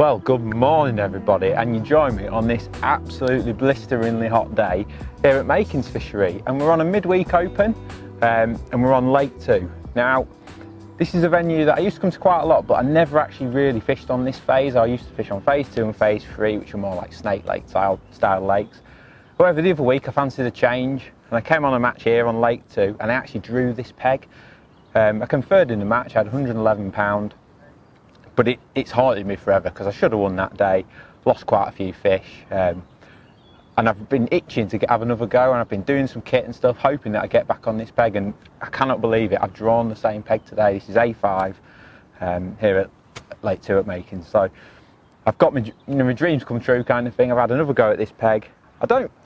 Well, good morning everybody, and you join me on this absolutely blisteringly hot day here at Makins Fishery, and we're on a midweek open and we're on Lake 2. Now, this is a venue that I used to come to quite a lot, but I never actually really fished on this phase. I used to fish on phase 2 and phase 3, which are more like Snake Lake style lakes. However, the other week I fancied a change and I came on a match here on Lake 2 and I actually drew this peg. I conferred in the match, I had £111. But it's haunted me forever because I should have won that day, lost quite a few fish, and I've been itching to have another go, and I've been doing some kit and stuff, hoping that I get back on this peg, and I cannot believe it. I've drawn the same peg today. This is A5 here at Lake 2 at Makins. So I've got my dreams come true kind of thing. I've had another go at this peg.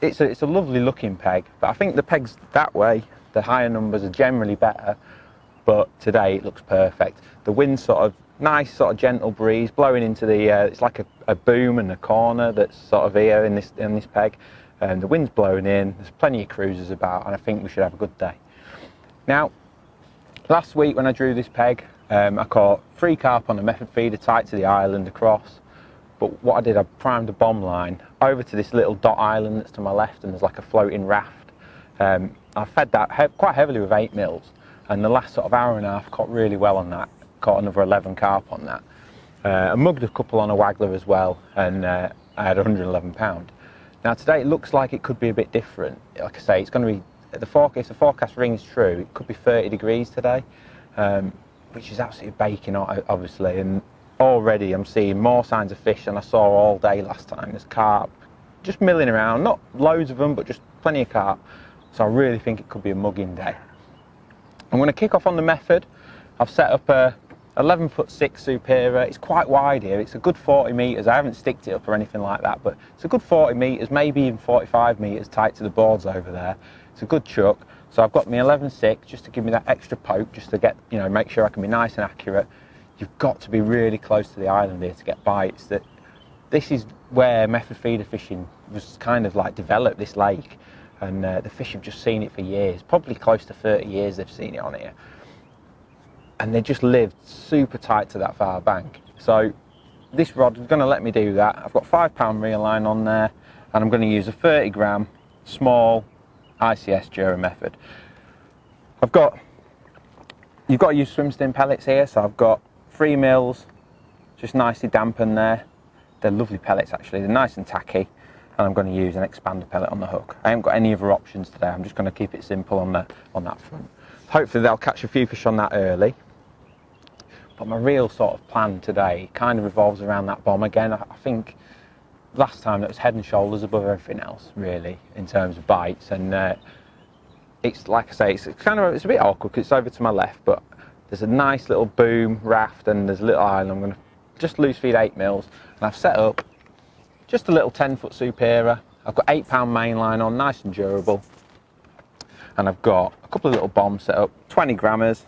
It's a lovely looking peg, but I think the pegs that way, the higher numbers are generally better, but today it looks perfect. The wind's sort of nice, sort of gentle breeze blowing into the, it's like a boom and a corner that's sort of here in this peg. The wind's blowing in, there's plenty of cruisers about, and I think we should have a good day. Now, last week when I drew this peg, I caught 3 carp on a method feeder tight to the island across. But what I did, I primed a bomb line over to this little dot island that's to my left, and there's like a floating raft. I fed that quite heavily with 8 mils, and the last sort of hour and a half caught really well on that. Caught another 11 carp on that. I mugged a couple on a waggler as well, and I had £111. Now today it looks like it could be a bit different. Like I say, it's going to be, if the forecast rings true, it could be 30 degrees today, which is absolutely baking hot, obviously, and already I'm seeing more signs of fish than I saw all day last time. There's carp just milling around, not loads of them, but just plenty of carp, so I really think it could be a mugging day. I'm going to kick off on the method. I've set up a 11'6" Superior. It's quite wide here, it's a good 40 metres. I haven't sticked it up or anything like that, but it's a good 40 metres, maybe even 45 metres tight to the boards over there. It's a good chuck. So I've got my 11'6" just to give me that extra poke, just to get, make sure I can be nice and accurate. You've got to be really close to the island here to get bites. This is where method feeder fishing was kind of like developed, this lake, and the fish have just seen it for years, probably close to 30 years they've seen it on here. And they just lived super tight to that far bank. So this rod is going to let me do that. I've got £5 reel line on there, and I'm going to use a 30 gram small ICS Dura method. You've got to use swim stim pellets here, so I've got 3 mils, just nicely dampened there. They're lovely pellets actually, they're nice and tacky, and I'm going to use an expander pellet on the hook. I haven't got any other options today, I'm just going to keep it simple on that front. Hopefully they'll catch a few fish on that early. But my real sort of plan today kind of revolves around that bomb again. I think last time it was head and shoulders above everything else, really, in terms of bites. And it's like I say, it's a bit awkward because it's over to my left, but there's a nice little boom raft and there's a little island. I'm going to just loose feed 8 mils, and I've set up just a little 10-foot Superior. I've got £8 main line on, nice and durable. And I've got a couple of little bombs set up, 20 grammars.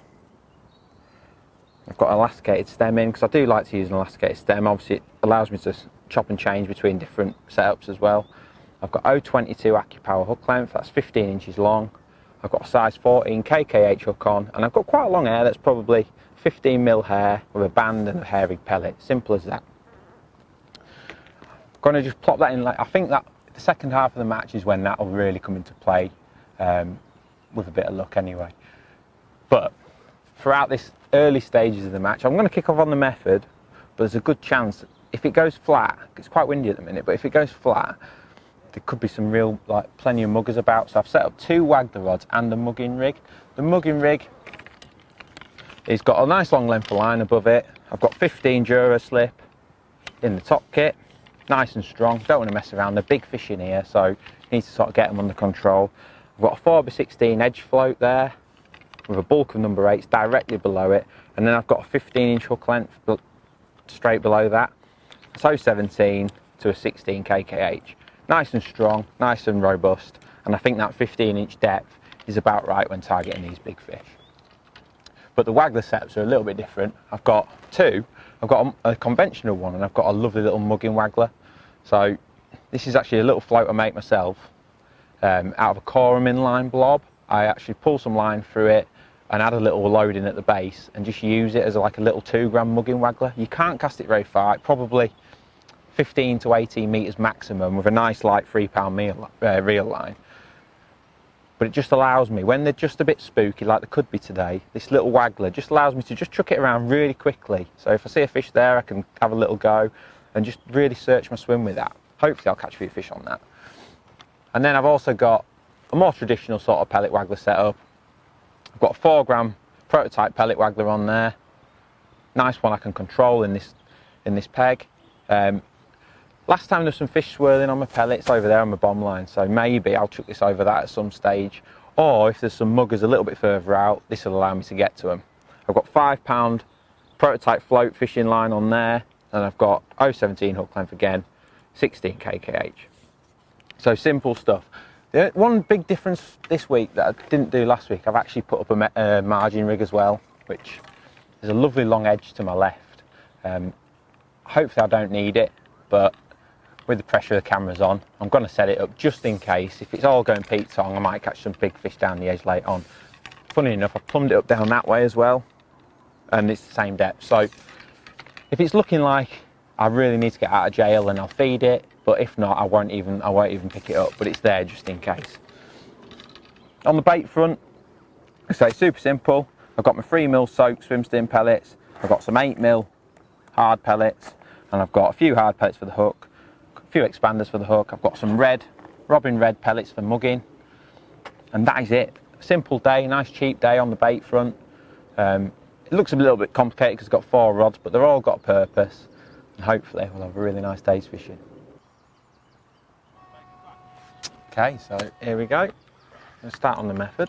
I've got an elasticated stem in because I do like to use an elasticated stem. Obviously it allows me to chop and change between different setups as well. I've got 0.22 AccuPower hook length, that's 15 inches long. I've got a size 14 KKH hook on, and I've got quite a long hair, that's probably 15 mil hair with a band and a hairy pellet, simple as that. I'm going to just plop that in. I think that the second half of the match is when that will really come into play, with a bit of luck anyway. But throughout this early stages of the match, I'm going to kick off on the method, but there's a good chance if it goes flat, it's quite windy at the minute, but if it goes flat, there could be some real, plenty of muggers about. So I've set up 2 waggler rods and a mugging rig. The mugging rig, it's got a nice long length of line above it. I've got 15 Dura slip in the top kit, nice and strong. Don't want to mess around, they're big fish in here, so you need to sort of get them under control. I've got a 4x16 edge float there with a bulk of number 8s directly below it, and then I've got a 15-inch hook length straight below that. So 17 to a 16 KKH. Nice and strong, nice and robust, and I think that 15-inch depth is about right when targeting these big fish. But the waggler setups are a little bit different. I've got 2. I've got a conventional one, and I've got a lovely little mugging waggler. So this is actually a little float I make myself out of a Corum inline blob. I actually pull some line through it and add a little loading at the base and just use it as like a little 2 gram mugging waggler. You can't cast it very far, it probably 15 to 18 metres maximum with a nice light 3-pound reel line. But it just allows me, when they're just a bit spooky like they could be today, this little waggler just allows me to just chuck it around really quickly. So if I see a fish there, I can have a little go and just really search my swim with that. Hopefully I'll catch a few fish on that. And then I've also got a more traditional sort of pellet waggler setup. I've got a 4-gram prototype pellet waggler on there. Nice one I can control in this peg. Last time there's some fish swirling on my pellets over there on my bomb line, so maybe I'll chuck this over that at some stage. Or if there's some muggers a little bit further out, this will allow me to get to them. I've got 5-pound prototype float fishing line on there, and I've got 0.17 hook length again, 16 kkh. So simple stuff. The one big difference this week that I didn't do last week, I've actually put up a margin rig as well, which is a lovely long edge to my left. Hopefully I don't need it, but with the pressure the camera's on, I'm going to set it up just in case. If it's all going Pete Tong, I might catch some big fish down the edge later on. Funny enough, I plumbed it up down that way as well, and it's the same depth. So if it's looking like I really need to get out of jail, then I'll feed it. But if not, I won't even pick it up. But it's there just in case. On the bait front, so it's super simple. I've got my 3mm soaked swim sting pellets. I've got some 8mm hard pellets, and I've got a few hard pellets for the hook. Few expanders for the hook. I've got some Robin Red pellets for mugging, and that is it. Simple day, nice cheap day on the bait front. It looks a little bit complicated because it's got 4 rods, but they're all got a purpose, and hopefully we'll have a really nice day's fishing. Okay, so here we go. Let's start on the method.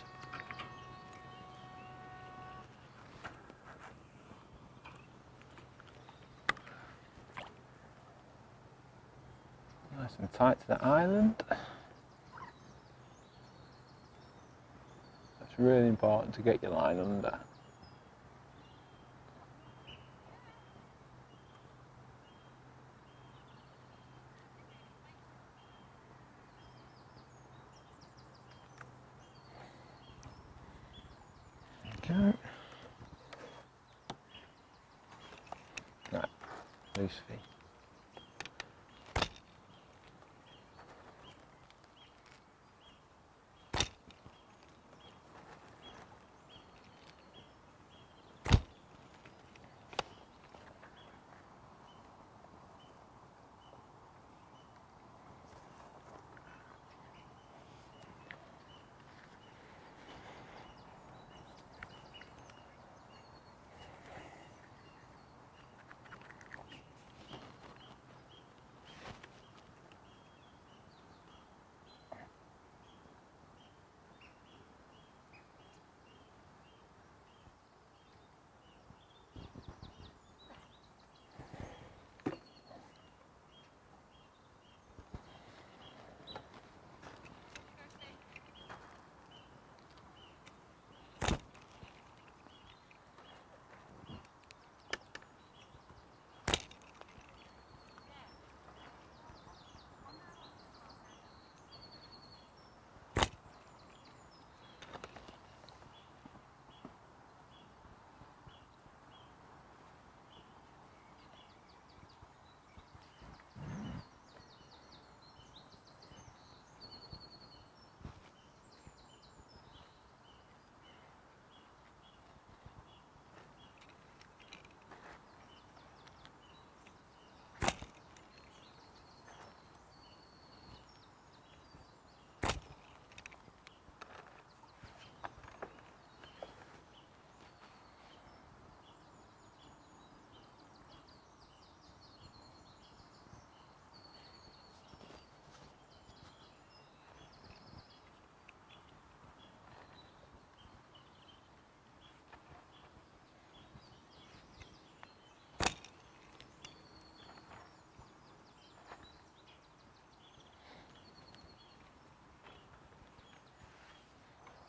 Nice and tight to the island. It's really important to get your line under. There we go. Right, loose feet.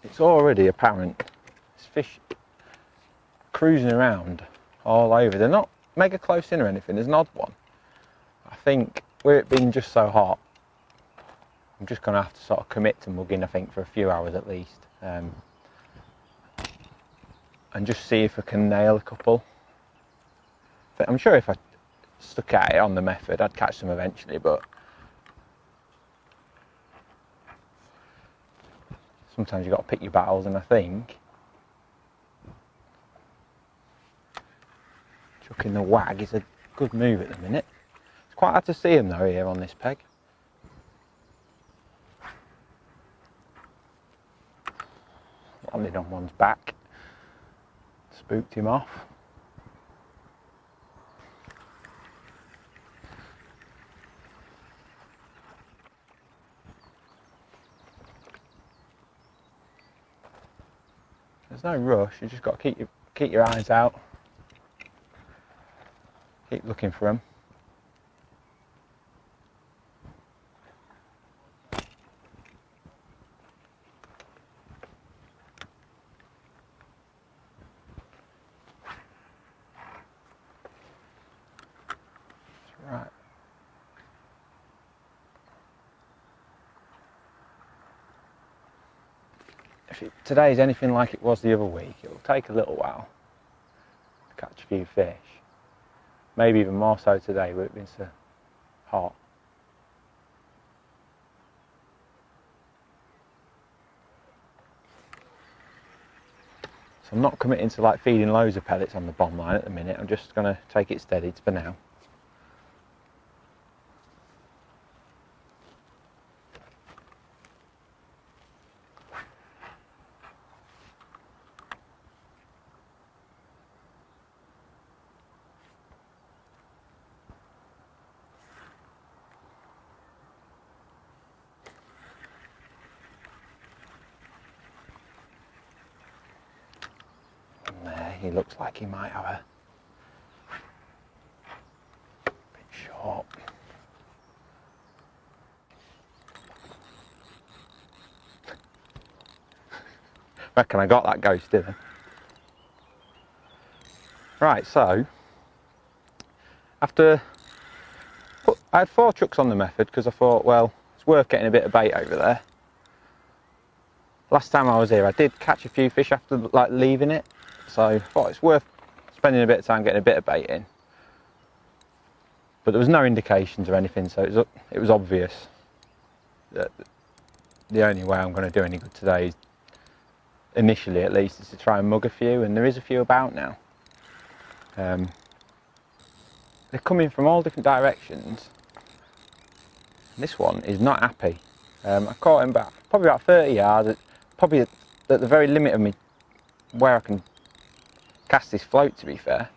It's already apparent. There's fish cruising around all over. They're not mega close in or anything. There's an odd one. I think with it being just so hot, I'm just going to have to sort of commit to mugging, I think, for a few hours at least. And just see if I can nail a couple. But I'm sure if I stuck at it on the method. I'd catch them eventually, but sometimes you've got to pick your battles, and I think chucking the wag is a good move at the minute. It's quite hard to see them though here on this peg. Landed on one's back, spooked him off. There's no rush, you just got to keep your eyes out, keep looking for them. Right. If today's anything like it was the other week, it'll take a little while to catch a few fish. Maybe even more so today with it being so hot. So I'm not committing to like feeding loads of pellets on the bomb line at the minute. I'm just going to take it steady for now. He looks like he might have a bit short. Reckon I got that ghost, didn't I? Right, so I had 4 chucks on the method because I thought, well, it's worth getting a bit of bait over there. Last time I was here, I did catch a few fish after like leaving it. So I thought it's worth spending a bit of time getting a bit of bait in. But there was no indications or anything, so it was obvious that the only way I'm going to do any good today, initially at least, is to try and mug a few, and there is a few about now. They're coming from all different directions. This one is not happy. I caught him probably about 30 yards, probably at the very limit of me where I can cast this float, to be fair.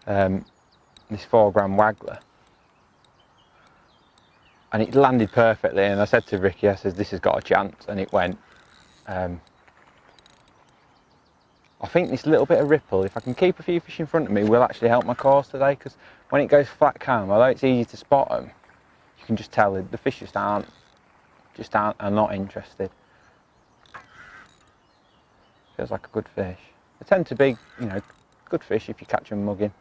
This 4-gram waggler, and it landed perfectly, and I said to Ricky, I said, this has got a chance, and it went. I think this little bit of ripple, if I can keep a few fish in front of me, will actually help my course today, because when it goes flat calm, although it's easy to spot them, you can just tell the fish are not interested. Feels like a good fish. They tend to be, you know, good fish if you catch them mugging.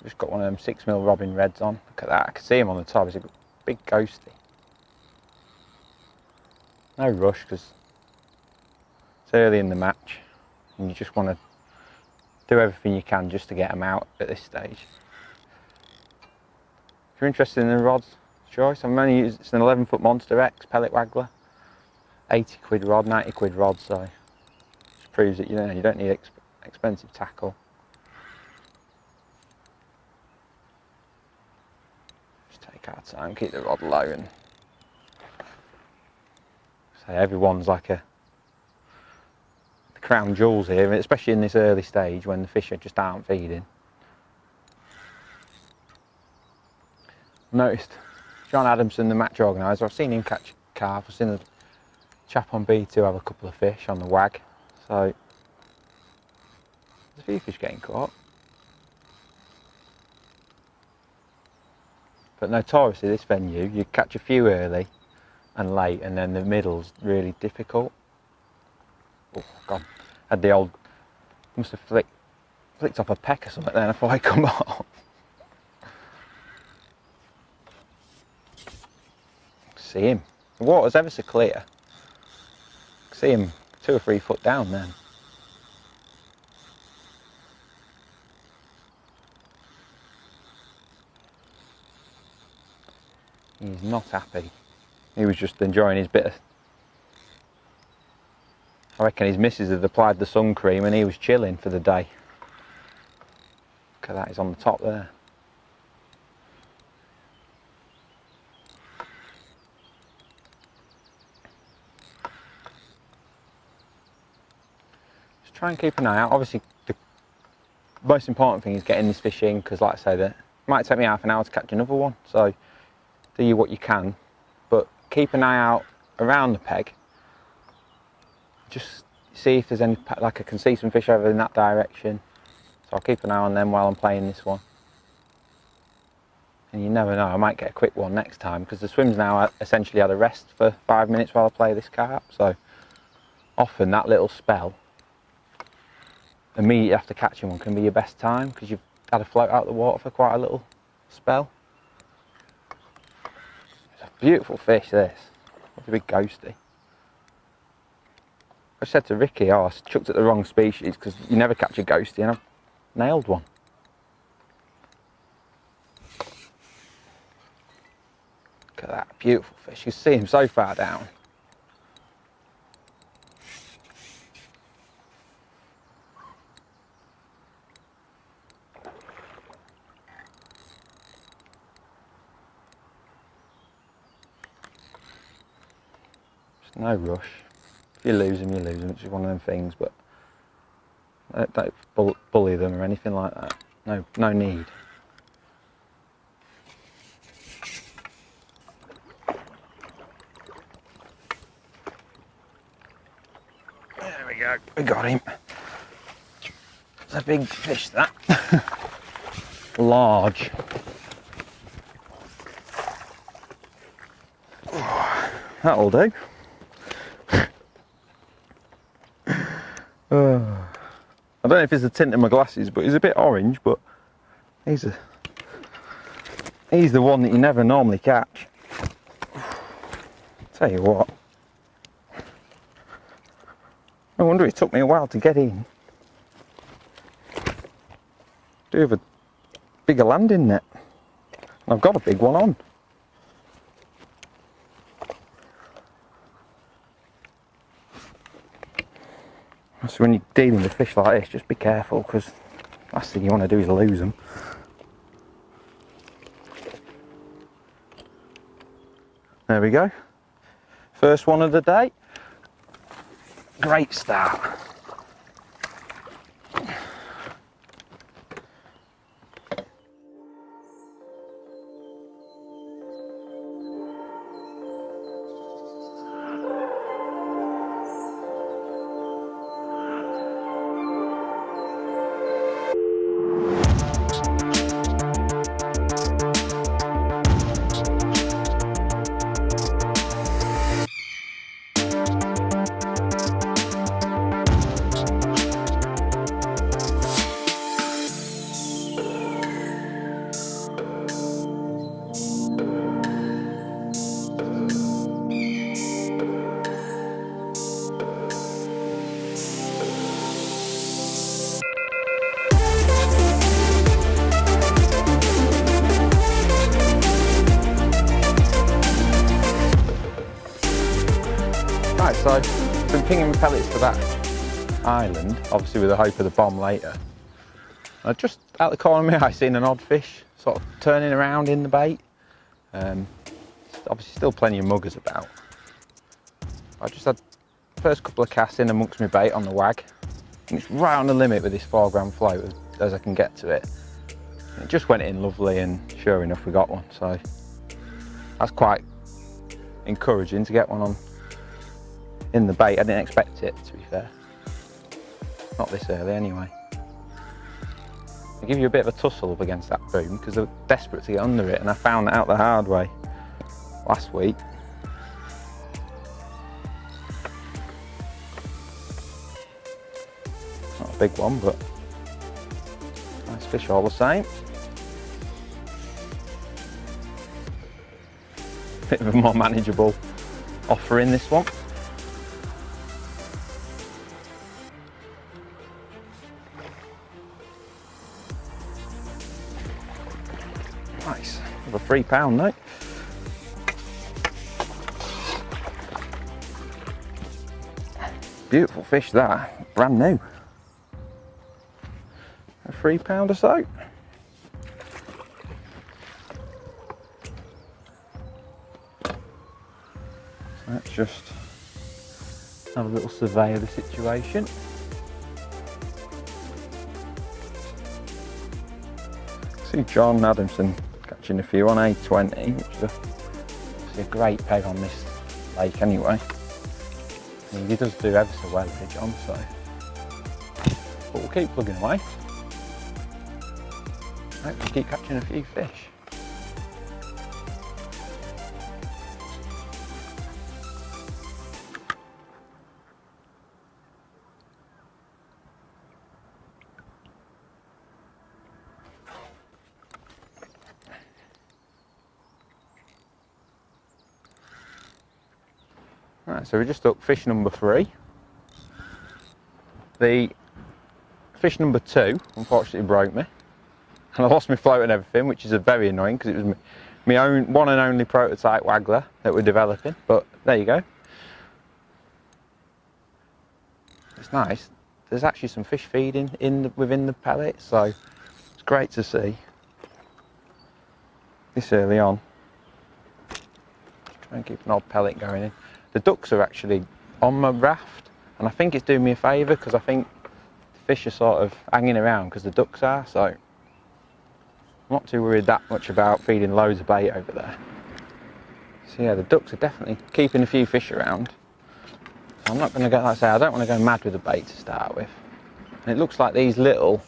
Just got one of them 6mm Robin Reds on. Look at that, I can see him on the top. He's a big ghosty. No rush because it's early in the match and you just want to do everything you can just to get them out at this stage. If you're interested in the rod's choice, I'm only using, it's an 11-foot Monster X pellet waggler. 80 quid rod, 90 quid rod, so just proves that you don't need expensive tackle. Just take our time, keep the rod low, and say everyone's like the crown jewels here, especially in this early stage when the fish just aren't feeding. Noticed John Adamson, the match organiser, I've seen him catch carp, I've seen a chap on B2 have a couple of fish on the wag, so there's a few fish getting caught. But notoriously this venue, you catch a few early and late, and then the middle's really difficult. Oh God, had the old, must have flicked off a peck or something then before I come off. See him, the water's ever so clear. See him 2 or 3 foot down then. He's not happy. He was just enjoying his bit of... I reckon his missus had applied the sun cream and he was chilling for the day. Look at that, he's on the top there. Just try and keep an eye out. Obviously, the most important thing is getting this fish in, because like I say, that it might take me half an hour to catch another one. So do you what you can, but keep an eye out around the peg. Just see if there's any, like I can see some fish over in that direction. So I'll keep an eye on them while I'm playing this one. And you never know, I might get a quick one next time, because the swim's now essentially had a rest for 5 minutes while I play this carp. So often that little spell immediately after catching one can be your best time, because you've had a float out of the water for quite a little spell. It's a beautiful fish, this. What a big ghosty. I said to Ricky, oh, I chucked at the wrong species, because you never catch a ghosty, and I've nailed one. Look at that, beautiful fish. You can see him so far down. There's no rush. If you lose them, you lose them. It's just one of them things, but don't bully them or anything like that. No need. There we go. We got him. It's a big fish, that. Large. That'll do. I don't know if it's the tint of my glasses, but he's a bit orange, but he's the one that you never normally catch. Tell you what, no wonder it took me a while to get in. Do have a bigger landing net. I've got a big one on. So when you're dealing with fish like this, just be careful, because last thing you want to do is lose them. There we go. First one of the day. Great start. Right, so I've been pinging pellets to that island, obviously with the hope of the bomb later. I just out the corner of my eye seen an odd fish sort of turning around in the bait. Obviously still plenty of muggers about. I just had the first couple of casts in amongst my bait on the wag, and it's right on the limit with this 4 gram float as I can get to it. And it just went in lovely, and sure enough we got one, so that's quite encouraging to get one on in the bait. I didn't expect it, to be fair. Not this early anyway. They give you a bit of a tussle up against that boom because they're desperate to get under it, and I found that out the hard way last week. Not a big one, but nice fish all the same. Bit of a more manageable offer in this one. Nice, with a £3 note. Beautiful fish that, brand new. A £3 or so. So let's just have a little survey of the situation. See John Adamson catching a few on A20, which is obviously a great peg on this lake anyway. I mean, he does do ever so well here, John, so. But we'll keep plugging away. Hopefully keep catching a few fish. Right, so we just took fish number 3. The fish number 2 unfortunately broke me, and I lost my float and everything, which is very annoying because it was my own one and only prototype waggler that we're developing. But there you go. It's nice. There's actually some fish feeding within the pellet, so it's great to see this early on. Just try and keep an odd pellet going in. The ducks are actually on my raft, and I think it's doing me a favour because I think the fish are sort of hanging around because the ducks are, so I'm not too worried that much about feeding loads of bait over there. So yeah, the ducks are definitely keeping a few fish around. So I'm not going to go, like I say, I don't want to go mad with the bait to start with. And it looks like these little,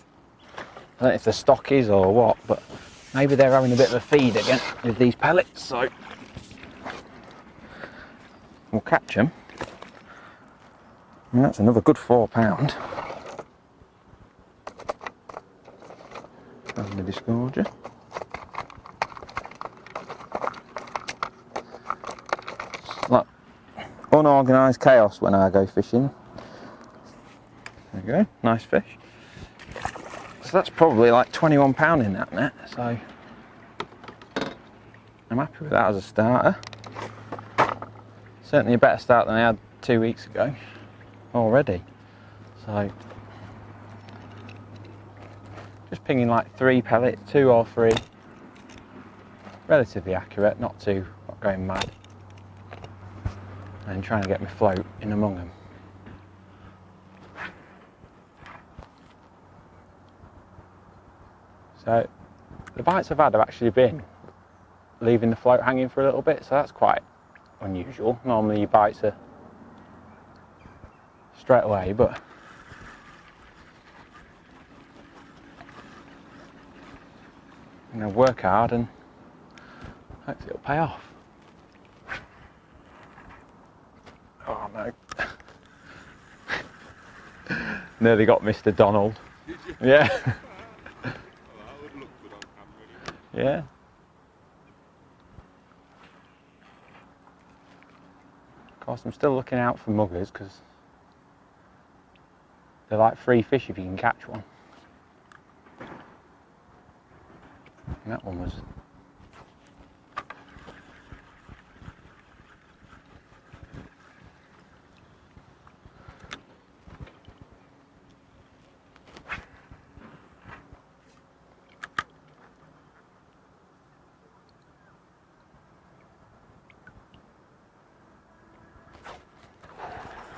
I don't know if they're stockies or what, but maybe they're having a bit of a feed again with these pellets, so we'll catch them. And that's another good £4. And the disgorger. It's like unorganised chaos when I go fishing. There you go, nice fish. So that's probably like £21 in that net, so I'm happy with that as a starter. Certainly a better start than I had 2 weeks ago already. So just pinging like 3 pellets, 2 or 3. Relatively accurate, not going mad. And trying to get my float in among them. So the bites I've had have actually been leaving the float hanging for a little bit, so that's quite unusual. Normally your bites are straight away, but I'm going to work hard and hopefully it'll pay off. Oh no. Nearly got Mr. Donald. Did you? Yeah. Oh, that would look good on camera. Yeah. Of course, I'm still looking out for muggers because they're like free fish if you can catch one. And that one was.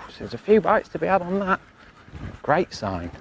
So there's a few bites to be had on that. Great sign.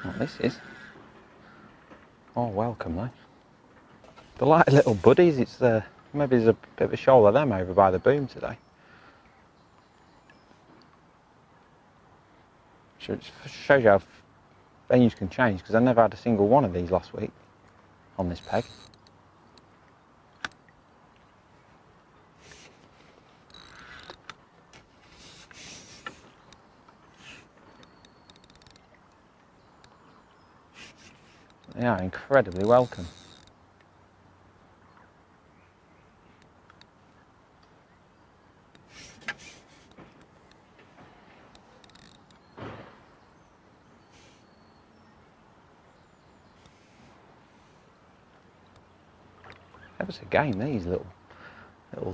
What this is. Oh, welcome though. They're like little buddies. It's maybe there's a bit of a shoal of them over by the boom today. Shows you how venues can change, because I never had a single one of these last week on this peg. They are incredibly welcome. Ever so game, these little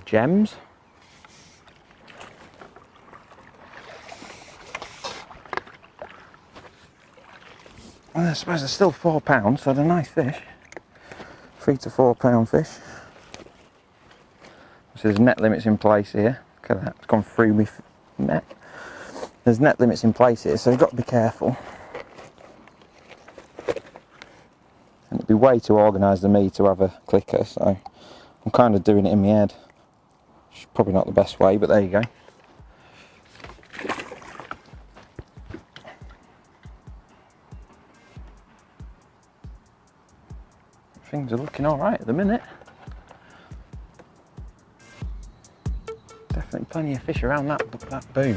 gems. Well, I suppose they're still £4, so they're nice fish. 3 to 4 pound fish. So there's net limits in place here. Look at that, it's gone through my net. There's net limits in place here, so you've got to be careful. And it'd be way too organised of me to have a clicker, so I'm kind of doing it in my head. Which is probably not the best way, but there you go. Things are looking alright at the minute. Definitely plenty of fish around that boom.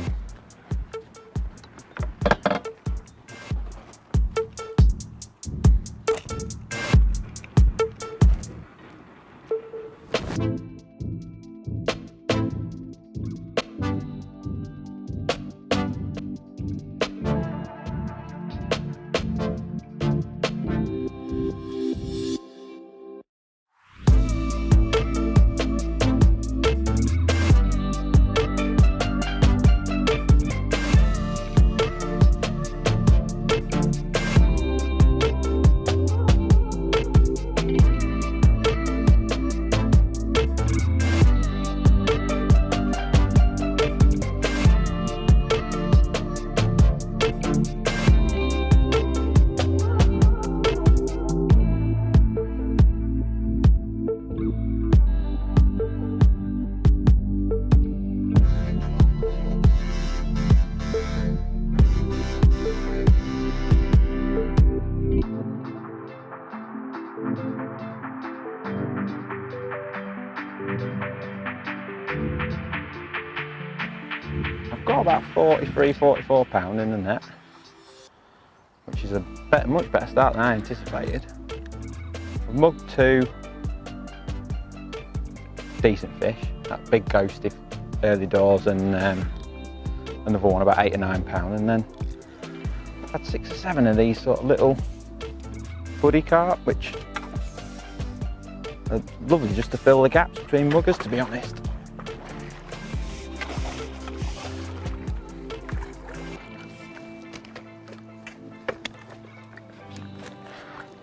I've got about 43, 44 pound in the net, which is a much better start than I anticipated. I've mugged 2 decent fish, that big ghosty early doors and another one about 8 or 9 pound, and then I've had 6 or 7 of these sort of little buddy carp, which are lovely just to fill the gaps between muggers, to be honest.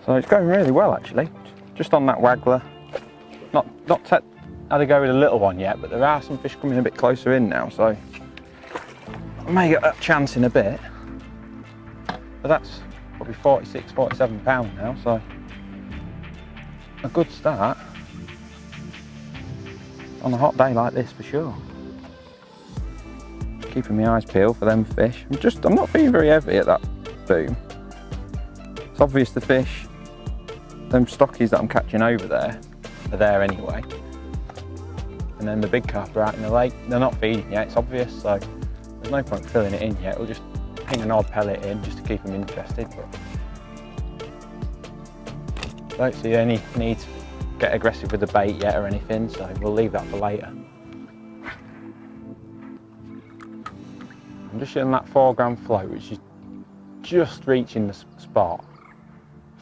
So it's going really well actually, just on that waggler. Not had to go with a little one yet, but there are some fish coming a bit closer in now, so I may get that chance in a bit. But that's probably 46, 47 pound now, so a good start on a hot day like this for sure. Just keeping my eyes peeled for them fish. I'm not feeling very heavy at that boom. It's obvious the fish, them stockies that I'm catching over there, are there anyway. And then the big carp are out in the lake. They're not feeding yet, it's obvious, so there's no point filling it in yet. We'll just ping an odd pellet in just to keep them interested. But don't see any need to get aggressive with the bait yet or anything, so we'll leave that for later. I'm just shooting that 4 gram float, which is just reaching the spot.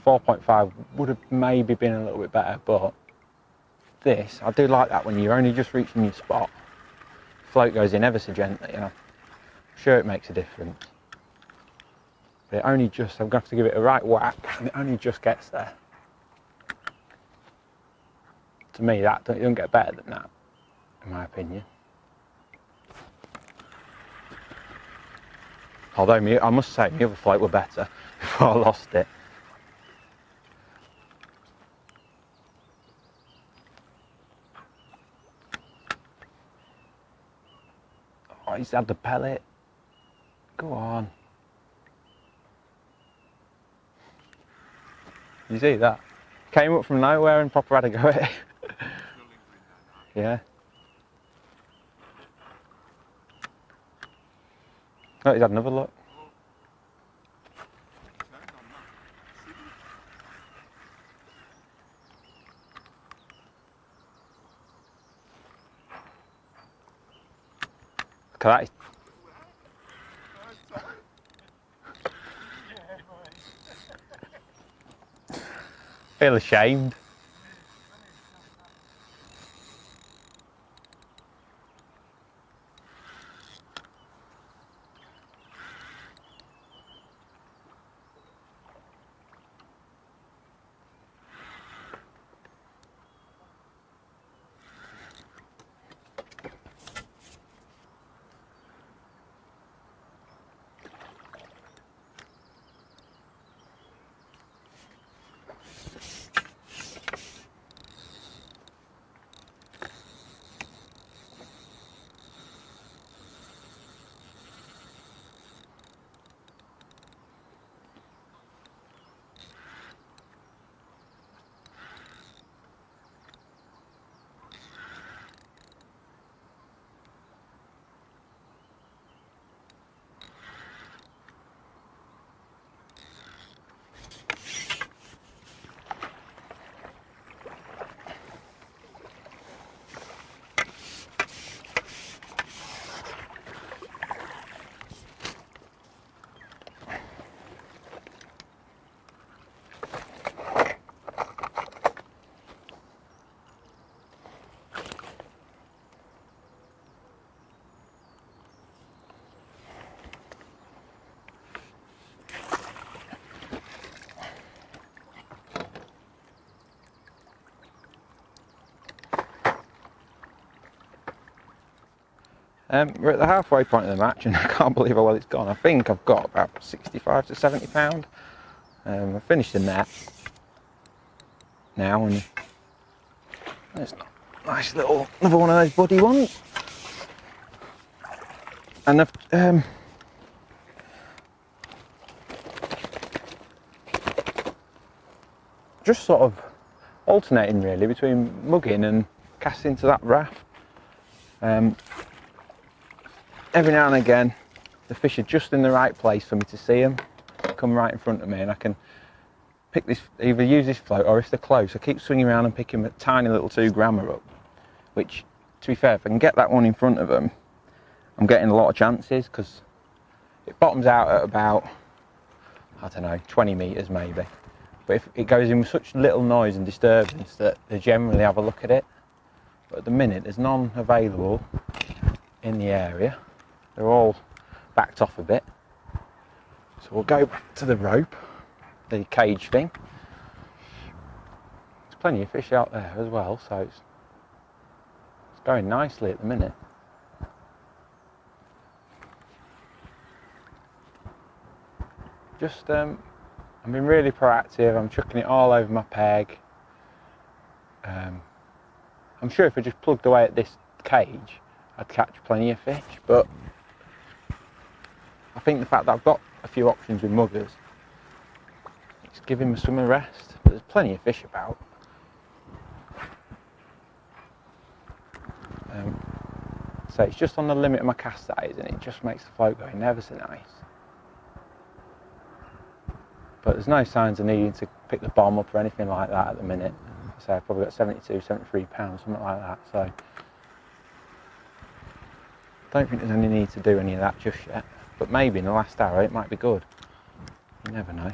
4.5 would have maybe been a little bit better, but this, I do like that when you're only just reaching your spot. Float goes in ever so gently, and I'm sure it makes a difference. But it only just, I'm going to have to give it a right whack, and it only just gets there. To me, it doesn't get better than that, in my opinion. Although I must say, the other float were better before I lost it. Oh, he's had the pellet. Go on. You see that? Came up from nowhere and proper had a go at it. Yeah. Oh, he's had another look. Look at that. Feel ashamed. We're at the halfway point of the match and I can't believe how well it's gone. I think I've got about 65 to 70 pound. I've finished the net now and there's a nice little, another one of those buddy ones. And I've just sort of alternating really between mugging and casting to that raft. Every now and again the fish are just in the right place for me to see them come right in front of me, and I can pick this, either use this float or if they're close I keep swinging around and picking a tiny little 2-grammer up, which to be fair if I can get that one in front of them I'm getting a lot of chances because it bottoms out at about, I don't know, 20 metres maybe, but if it goes in with such little noise and disturbance that they generally have a look at it. But at the minute there's none available in the area. They're all backed off a bit. So we'll go back to the rope, the cage thing. There's plenty of fish out there as well, so it's going nicely at the minute. Just, I'm being really proactive. I'm chucking it all over my peg. I'm sure if I just plugged away at this cage, I'd catch plenty of fish, but I think the fact that I've got a few options with muggers, it's giving me some rest. But there's plenty of fish about. So it's just on the limit of my cast size, and it just makes the float going ever so nice. But there's no signs of needing to pick the bomb up or anything like that at the minute. So I've probably got 72, 73 pounds, something like that. So don't think there's any need to do any of that just yet. But maybe in the last hour it might be good. You never know.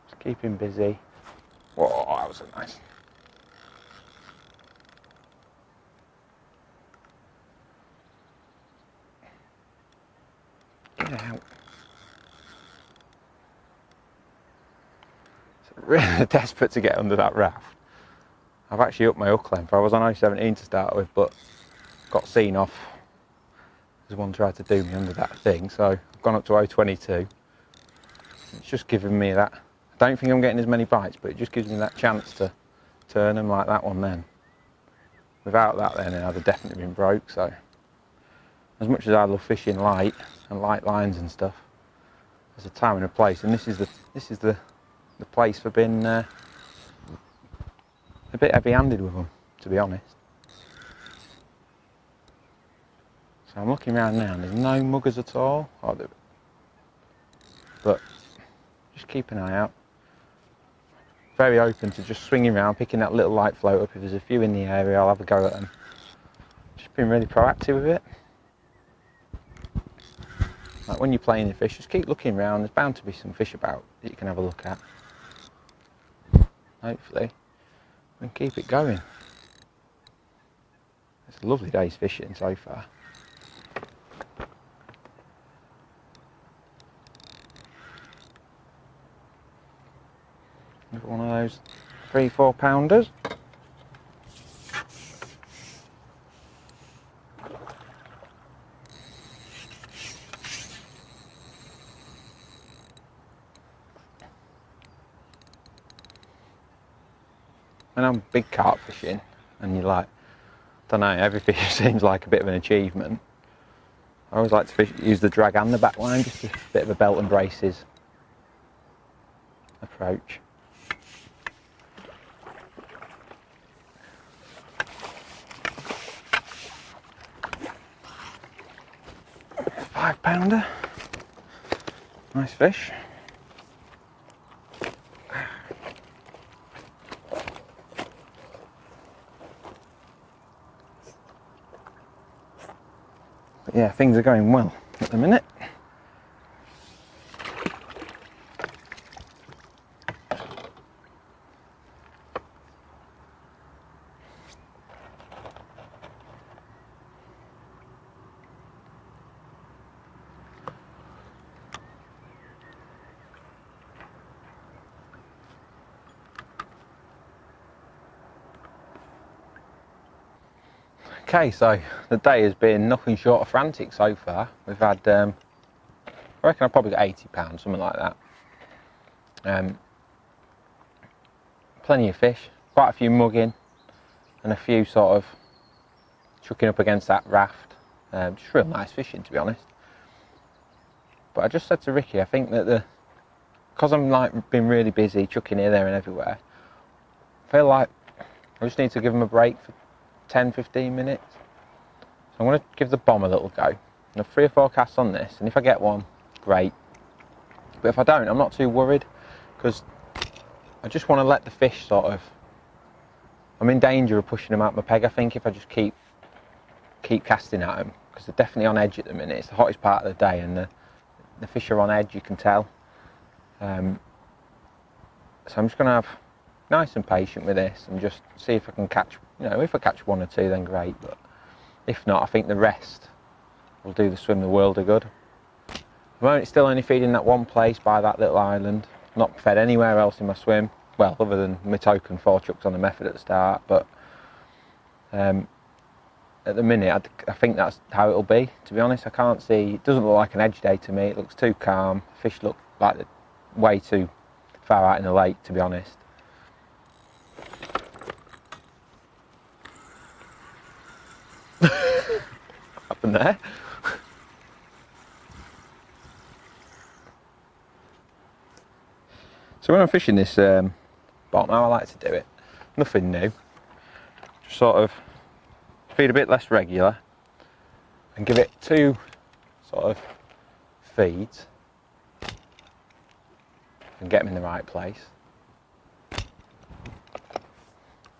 Just keep him busy. Whoa, that was a nice. Get out. Really desperate to get under that raft. I've actually upped my hook length. I was on 0.17 to start with, but got seen off as one tried to do me under that thing, so I've gone up to 0.22. It's just giving me that. I don't think I'm getting as many bites, but it just gives me that chance to turn them like that one then. Without that then I'd have definitely been broke, so as much as I love fishing light and light lines and stuff, there's a time and a place, and this is the place for being a bit heavy-handed with them, to be honest. So I'm looking around now and there's no muggers at all, but just keep an eye out. Very open to just swinging around, picking that little light float up. If there's a few in the area, I'll have a go at them. Just being really proactive with it. Like when you're playing the fish, just keep looking around. There's bound to be some fish about that you can have a look at. Hopefully, and keep it going. It's a lovely day's fishing so far. One of those 3-4 pounders. When I'm big carp fishing and you're like, I don't know, every fish seems like a bit of an achievement. I always like to use the drag and the back line, just a bit of a belt and braces approach. £5-pounder, nice fish. But yeah, things are going well at the minute. Okay, so the day has been nothing short of frantic so far. We've had, I reckon I've probably got £80, something like that. Plenty of fish, quite a few mugging, and a few sort of chucking up against that raft. Just real nice fishing, to be honest. But I just said to Ricky, I think that because I'm like been really busy chucking here, there and everywhere, I feel like I just need to give them a break for 10-15 minutes. So I'm going to give the bomb a little go. I have 3 or 4 casts on this, and if I get one, great. But if I don't, I'm not too worried, because I just want to let the fish sort of, I'm in danger of pushing them out my peg, I think, if I just keep casting at them, because they're definitely on edge at the minute. It's the hottest part of the day, and the fish are on edge, you can tell. So I'm just going to have nice and patient with this and just see if I can catch, you know, if I catch 1 or 2, then great, but if not, I think the rest will do the swim the world of good. I'm still only feeding that one place by that little island, not fed anywhere else in my swim, well, other than my token 4 chucks on the method at the start, but at the minute I think that's how it'll be, to be honest. I can't see, it doesn't look like an edge day to me, it looks too calm, fish look like they're way too far out in the lake, to be honest. What happened there? So when I'm fishing this bottom, how I like to do it, nothing new, just sort of feed a bit less regular and give it 2 sort of feeds and get them in the right place,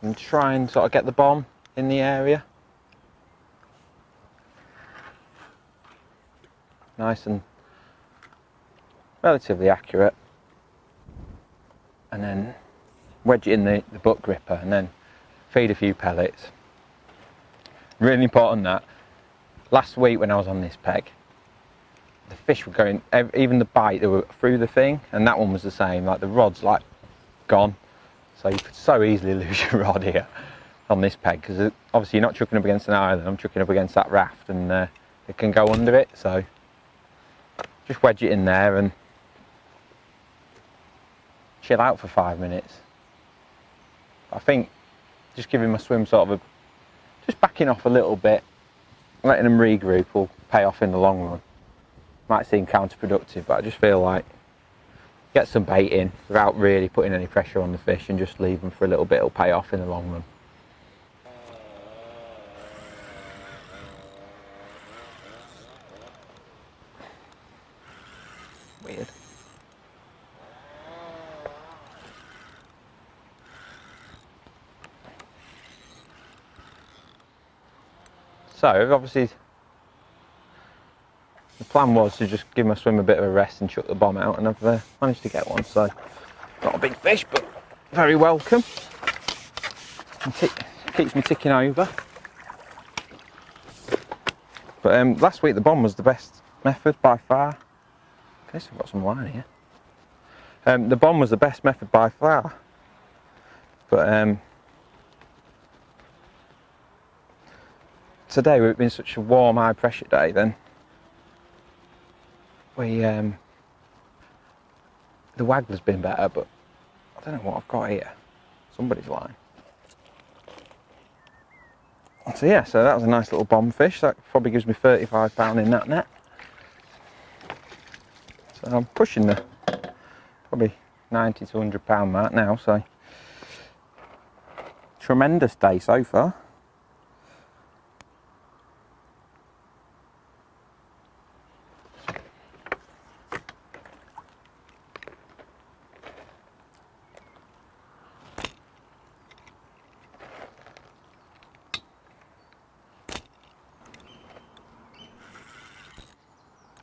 and try and sort of get the bomb in the area. Nice and relatively accurate, and then wedge it in the butt gripper and then feed a few pellets. Really important that last week when I was on this peg, the fish were going, even the bite, they were through the thing, and that one was the same, like the rod's like gone, so you could so easily lose your rod here on this peg, because obviously you're not chucking up against an island, I'm chucking up against that raft, and it can go under it, so just wedge it in there and chill out for 5 minutes. I think just giving my swim sort of just backing off a little bit, letting them regroup will pay off in the long run. Might seem counterproductive, but I just feel like get some bait in without really putting any pressure on the fish and just leave them for a little bit, it'll pay off in the long run. Weird. So obviously the plan was to just give my swim a bit of a rest and chuck the bomb out, and I've managed to get one. So not a big fish, but very welcome. And keeps me ticking over. But last week the bomb was the best method by far. Okay, so I've got some line here. The bomb was the best method by far. But today, with it being such a warm, high pressure day, then the waggler's been better, but I don't know what I've got here. Somebody's line. So yeah, so that was a nice little bomb fish. That probably gives me £35 in that net. So I'm pushing the probably £90 to £100 mark now, so tremendous day so far.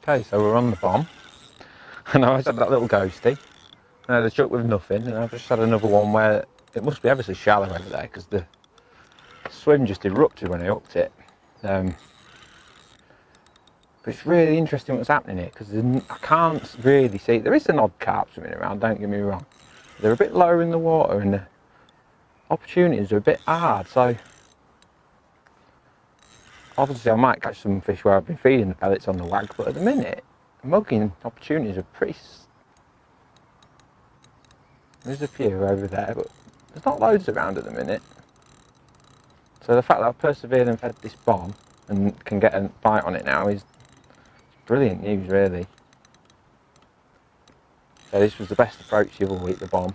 Okay, so we're on the bomb, and I just had that little ghosty, and I had a chuck with nothing, and I've just had another one where it must be ever so shallow over there because the swim just erupted when I hooked it. But it's really interesting what's happening here because I can't really see. There is an odd carp swimming around, don't get me wrong. They're a bit lower in the water and the opportunities are a bit hard, so obviously I might catch some fish where I've been feeding the pellets on the wag, but at the minute, mugging opportunities are pretty... There's a few over there, but there's not loads around at the minute. So the fact that I've persevered and fed this bomb and can get a bite on it now is brilliant news, really. So this was the best approach the other week, the bomb.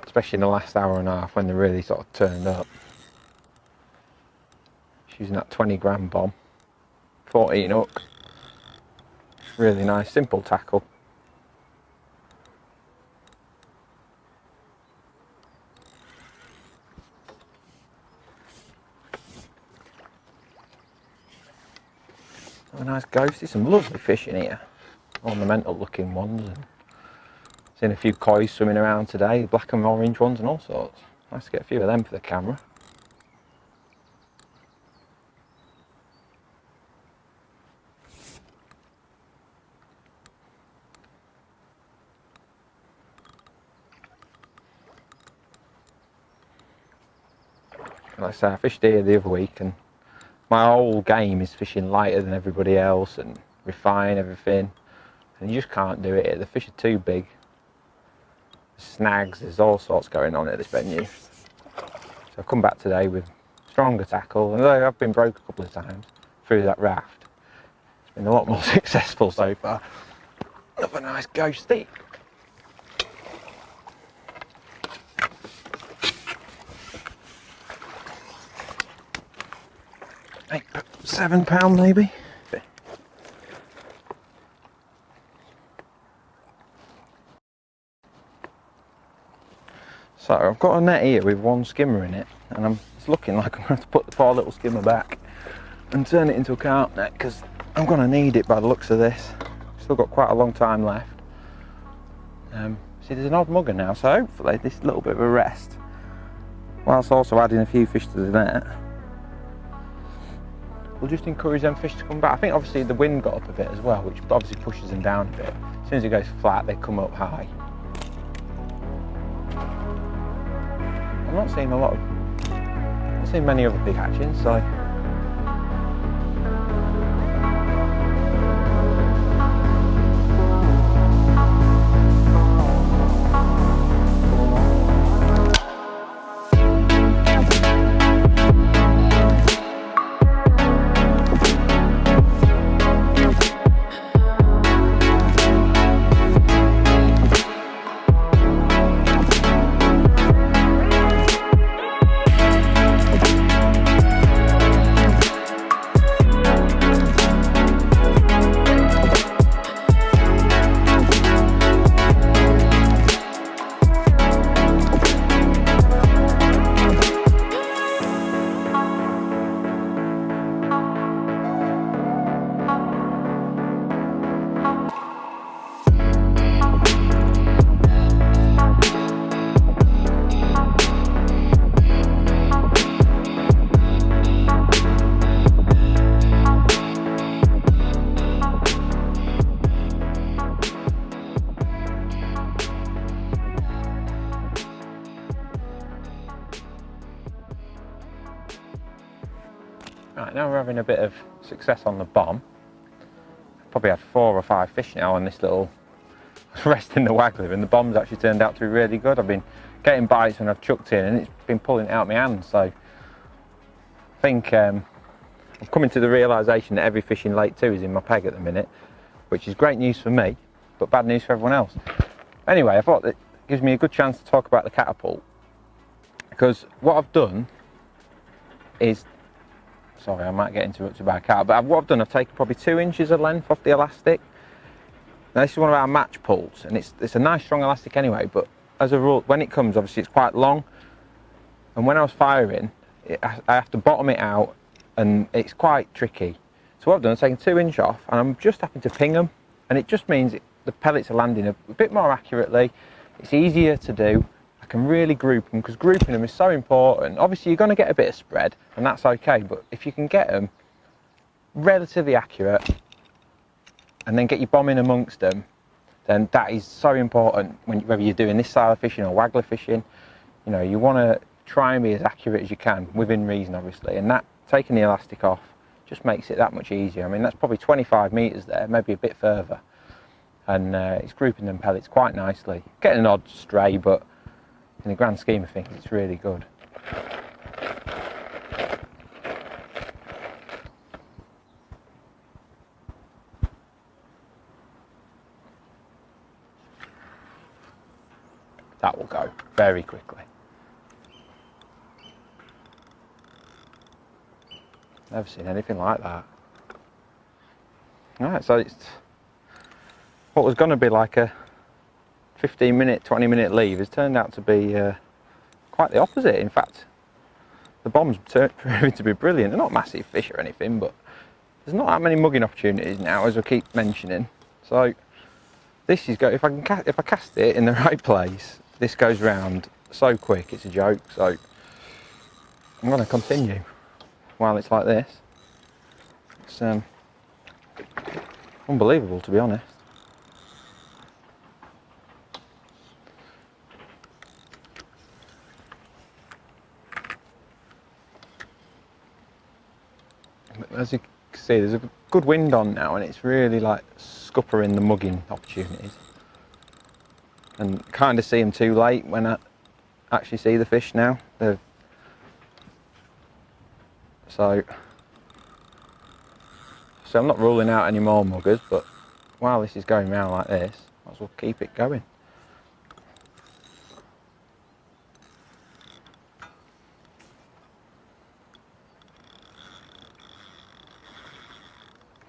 Especially in the last hour and a half when they really sort of turned up. Using that 20 gram bomb, 14 hook, really nice, simple tackle. A nice ghosty, some lovely fish in here, ornamental looking ones, and seen a few koi swimming around today, black and orange ones and all sorts. Nice to get a few of them for the camera. Like I say, I fished here the other week and my whole game is fishing lighter than everybody else and refine everything, and you just can't do it here. The fish are too big. There's snags, there's all sorts going on at this venue. So I've come back today with stronger tackle, and though I've been broke a couple of times through that raft, it's been a lot more successful so far. Another nice ghosty. £7 maybe. So I've got a net here with one skimmer in it, and it's looking like I'm going to have to put the poor little skimmer back and turn it into a carp net because I'm going to need it by the looks of this. Still got quite a long time left. See, there's an odd mugger now, so hopefully this little bit of a rest, whilst also adding a few fish to the net, we'll just encourage them fish to come back. I think obviously the wind got up a bit as well, which obviously pushes them down a bit. As soon as it goes flat, they come up high. I'm not seeing many other big hatchings, so now we're having a bit of success on the bomb. Probably had 4 or 5 fish now on this little resting the waggler, and the bomb's actually turned out to be really good. I've been getting bites when I've chucked in, and it's been pulling it out my hands. So I think I'm coming to the realisation that every fish in Lake 2 is in my peg at the minute, which is great news for me, but bad news for everyone else. Anyway, I thought that gives me a good chance to talk about the catapult, because what I've done is, sorry, I might get interrupted by a cat, but what I've done, I've taken probably 2 inches of length off the elastic. Now this is one of our match pulls, and it's a nice strong elastic anyway, but as a rule, when it comes, obviously it's quite long, and when I was firing, I have to bottom it out, and it's quite tricky. So what I've done, I've taken 2 inch off, and I'm just having to ping them, and it just means the pellets are landing a bit more accurately. It's easier to do. I can really group them, because grouping them is so important. Obviously you're going to get a bit of spread, and that's okay, but if you can get them relatively accurate and then get your bomb in amongst them, then that is so important whether you're doing this style of fishing or waggler fishing. You know, you want to try and be as accurate as you can, within reason obviously, and that, taking the elastic off, just makes it that much easier. I mean, that's probably 25 metres there, maybe a bit further, and it's grouping them pellets quite nicely. Getting an odd stray, but in the grand scheme of things, it's really good. That will go very quickly. Never seen anything like that. Alright, so it's what was going to be like a 15-minute, 20-minute leave has turned out to be quite the opposite. In fact, the bomb's proving to be brilliant. They're not massive fish or anything, but there's not that many mugging opportunities now, as I keep mentioning. So this is if I cast it in the right place, this goes round so quick, it's a joke. So I'm going to continue while it's like this. It's unbelievable, to be honest. As you can see, there's a good wind on now, and it's really like scuppering the mugging opportunities. And kind of see them too late when I actually see the fish now. So I'm not ruling out any more muggers, but while this is going round like this, might as well keep it going.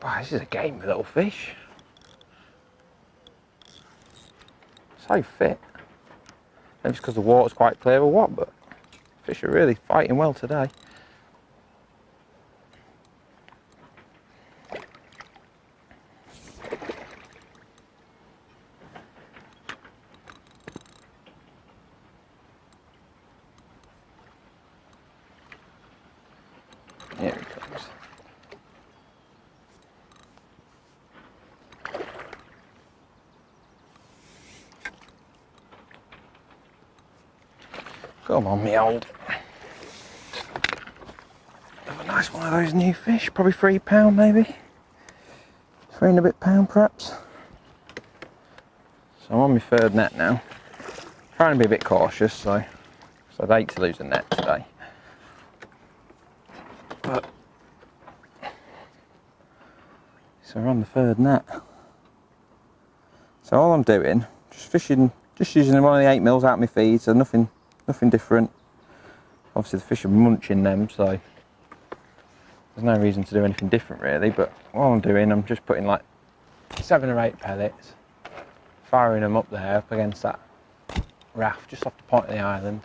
Wow, this is a game with little fish. So fit. Maybe it's because the water's quite clear or what, but fish are really fighting well today. Here he comes. Come on, me old. Have a nice one of those new fish, probably £3 maybe. 3 and a bit pound perhaps. So I'm on my 3rd net now. Trying to be a bit cautious, so I'd hate to lose a net today. But so we're on the 3rd net. So all I'm doing, just fishing, just using one of the 8mm out of my feed, so nothing different. Obviously the fish are munching them, so there's no reason to do anything different really, but what I'm doing, I'm just putting like 7 or 8 pellets, firing them up there, up against that raft, just off the point of the island,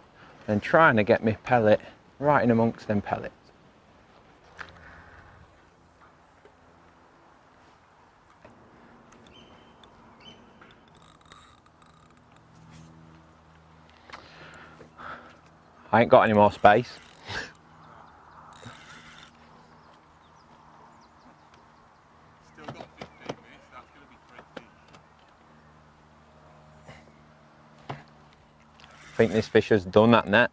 and trying to get my pellet right in amongst them pellets. I ain't got any more space. Still got 15 minutes, that's going to be tricky. I think this fish has done that net.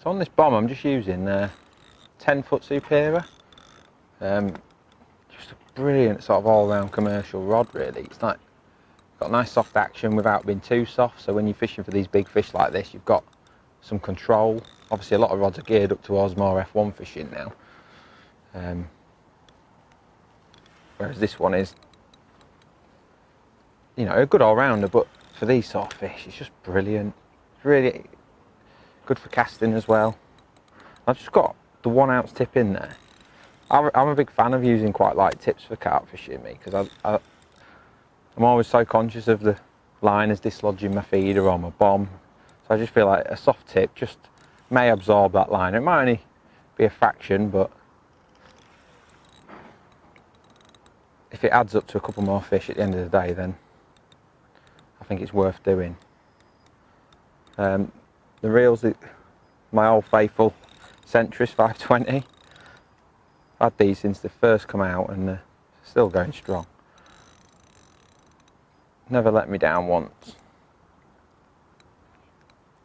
So on this bomb I'm just using 10-foot Superior. Just a brilliant sort of all-round commercial rod really. It's like got nice soft action without being too soft, so when you're fishing for these big fish like this you've got some control. Obviously a lot of rods are geared up towards more F1 fishing now. Whereas this one is, you know, a good all-rounder, but for these sort of fish it's just brilliant. Really good for casting as well. I've just got the 1 ounce tip in there. I'm a big fan of using quite light tips for carp fishing, because I'm always so conscious of the liners dislodging my feeder or my bomb. So I just feel like a soft tip just may absorb that line. It might only be a fraction, but if it adds up to a couple more fish at the end of the day, then I think it's worth doing. The reels, my old faithful Centris 520. I've had these since they first come out and they're still going strong. Never let me down once.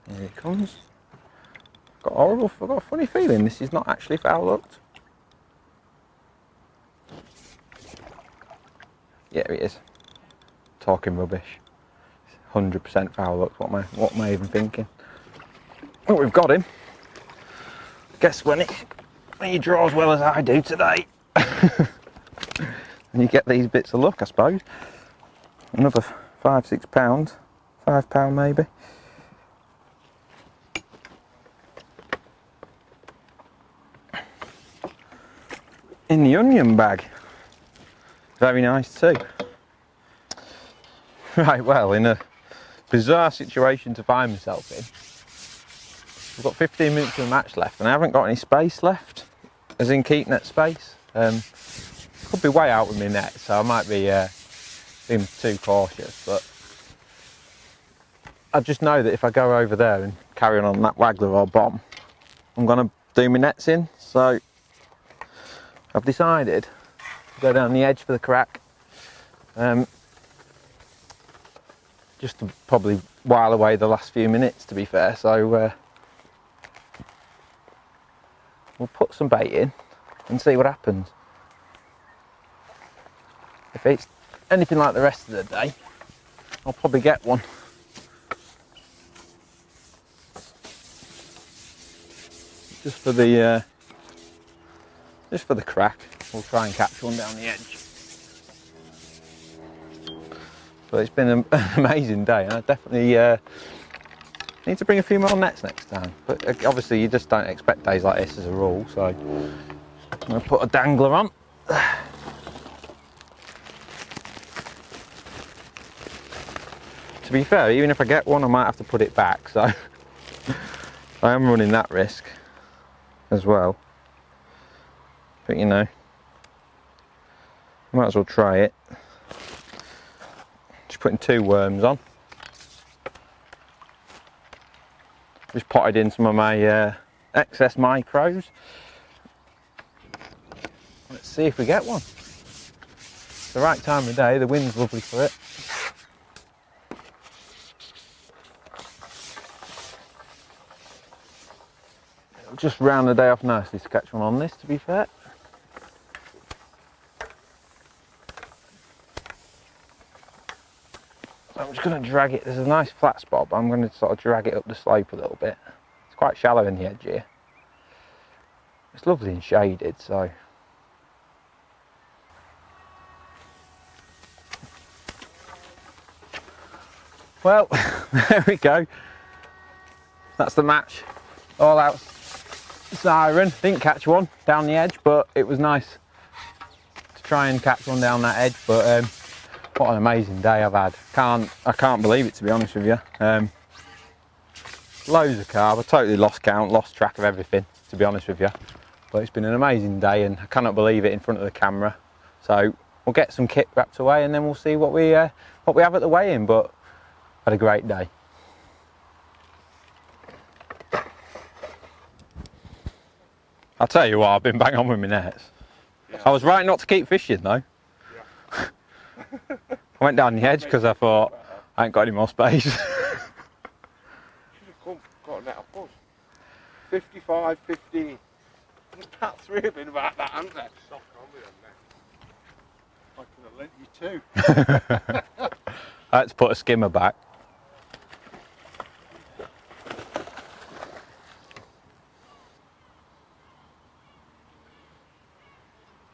Here he comes. I've got a funny feeling this is not actually foul hooked. Yeah, it is. Talking rubbish. 100% foul hooked. What am I even thinking? Oh, we've got him. Guess when you draw as well as I do today, and you get these bits of luck, I suppose. Another 5-6 pounds, £5 maybe. In the onion bag. Very nice too. Right, well, in a bizarre situation to find myself in, we've got 15 minutes of the match left and I haven't got any space left, as in keep net space. Could be way out with my net, so I might be being too cautious, but I just know that if I go over there and carry on that waggler or bomb, I'm going to do my nets in. So I've decided to go down the edge for the crack, just to probably while away the last few minutes, to be fair. So we'll put some bait in and see what happens. If it's anything like the rest of the day, I'll probably get one. Just for the crack, we'll try and catch one down the edge. But it's been an amazing day, and I definitely need to bring a few more nets next time. But obviously you just don't expect days like this as a rule, so I'm going to put a dangler on. To be fair, even if I get one, I might have to put it back, so I am running that risk as well. But you know, I might as well try it. Just putting 2 worms on. Just potted in some of my excess micros. Let's see if we get one. It's the right time of day, the wind's lovely for it. It'll just round the day off nicely to catch one on this, to be fair. So I'm just going to drag it. There's a nice flat spot, but I'm going to sort of drag it up the slope a little bit. It's quite shallow in the edge here. It's lovely and shaded, so. Well, there we go. That's the match. All out siren. Didn't catch one down the edge, but it was nice to try and catch one down that edge. But what an amazing day I've had. I can't believe it, to be honest with you. Loads of carp. I totally lost count, lost track of everything, to be honest with you. But it's been an amazing day and I cannot believe it in front of the camera. So we'll get some kit wrapped away and then we'll see what we have at the weigh-in. But had a great day. I'll tell you what, I've been bang on with my nets. Yeah. I was right not to keep fishing though. Yeah. I went down the edge because I thought I ain't got any more space. Should have got a net of us. 55, 50. About 3 have been about that, haven't they? Soft on me, I could have lent you 2. Let's put a skimmer back.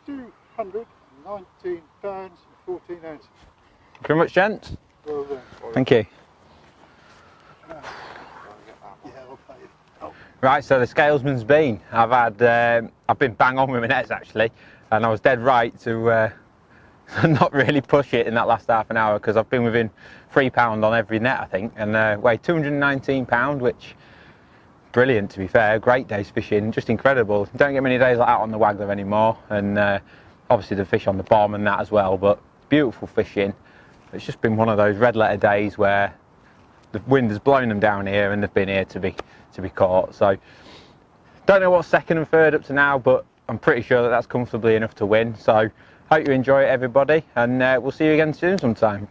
£219 and 14 ounces. Very much, gents. Well done. Thank you. Yeah, I'll pay you. Oh. Right, so the scalesman's been. I've been bang on with my nets actually, and I was dead right to not really push it in that last half an hour because I've been within £3 on every net I think, and weighed £219, which brilliant to be fair. Great day's fishing, just incredible. Don't get many days like that on the Waggler anymore, and obviously the fish on the bomb and that as well, but beautiful fishing. It's just been one of those red letter days where the wind has blown them down here and they've been here to be caught. So don't know what's second and third up to now, but I'm pretty sure that that's comfortably enough to win. So hope you enjoy it everybody, and we'll see you again soon sometime.